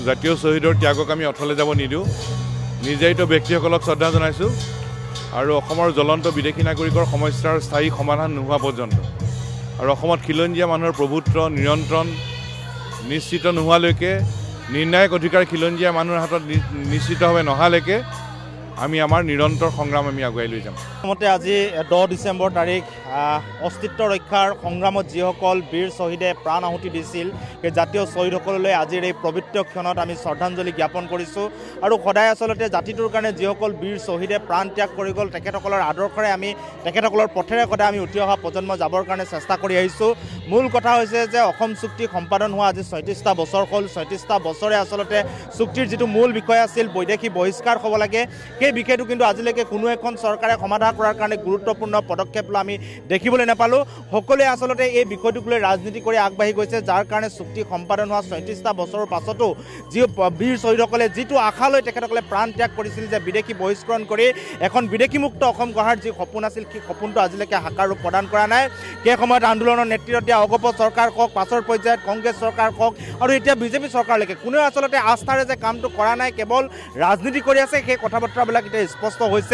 জাতীয় শহীদৰ ত্যাগক আমি অথলে যাব নিদিওঁ নিজেইত ব্যক্তিসকলক শ্ৰদ্ধা জনাইছোঁ আৰু অসমৰ জ্বলন্ত বিদেশী নাগৰিকৰ সমস্যাৰ স্থায়ী সমাধান নোহোৱা পৰ্যন্ত আৰু অসমত খিলঞ্জীয়া মানুহৰ প্ৰভুত্ব নিয়ন্ত্ৰণ নিশ্চিত নোহোৱালৈকে নিৰ্ণায়ক অধিকাৰ খিলঞ্জীয়া মানুহৰ হাতত নিশ্চিতভাৱে নহালৈকে আমি আমাৰ নিৰন্তৰ সংগ্ৰাম আমি আগুৱাই লৈ যাম। মতে আজি 10 ডিচেম্বৰ তাৰিখ অস্তিত্ব ৰক্ষাৰ সংগ্ৰামত যিসকল বীৰ শ্বহীদে প্ৰাণ আহুতি দিছিল সেই জাতীয় শ্বহীদসকললৈ আজিৰ এই পবিত্ৰ ক্ষণত আমি শ্ৰদ্ধাঞ্জলি জ্ঞাপন কৰিছোঁ আৰু সদায় আচলতে জাতিটোৰ কাৰণে যিসকল বীৰ শ্বহীদে প্ৰাণ ত্যাগ কৰি গ'ল তেখেতসকলৰ আদৰ্শৰে আমি তেখেতসকলৰ পথেৰে সদায় আমি উঠি অহা প্ৰজন্ম যাবৰ কাৰণে চেষ্টা কৰি আহিছোঁ। মূল কথা হৈছে যে অসম চুক্তি সম্পাদন হোৱা আজি 37টা বছৰ হ'ল। 37টা বছৰে আচলতে চুক্তিৰ যিটো মূল বিষয় আছিল বৈদেশিক বহিষ্কাৰ হ'ব লাগে সেই বিষয়টো কিন্তু আজিলৈকে কোনো এখন চৰকাৰে সমাধান কৰাৰ কাৰণে গুৰুত্বপূৰ্ণ পদক্ষেপ লোৱা আমি দেখিবলৈ নাপালোঁ। সকলোৱে আচলতে এই বিষয়টোক লৈ ৰাজনীতি কৰি আগবাঢ়ি গৈছে যাৰ কাৰণে চুক্তি সম্পাদন হোৱা 37টা বছৰৰ পাছতো যি বীৰ শ্বহীদসকলে যিটো আশা লৈ তেখেতসকলে প্ৰাণ ত্যাগ কৰিছিল যে বিদেশী বহিষ্কৰণ কৰি এখন বিদেশীমুক্ত অসম গঢ়াৰ যি সপোন আছিল সেই সপোনটো আজিলৈকে সাকাৰ ৰূপ প্ৰদান কৰা নাই। সেই সময়ত আন্দোলনৰ নেতৃত্ব দিয়া অগপ চৰকাৰ কওক পাছৰ পৰ্যায়ত কংগ্ৰেছ চৰকাৰ কওক আৰু এতিয়া বিজেপি চৰকাৰলৈকে কোনেও আচলতে আস্থাৰে যে কামটো কৰা নাই কেৱল ৰাজনীতি কৰি আছে সেই কথা বতৰাবিলাক এতিয়া স্পষ্ট হৈছে।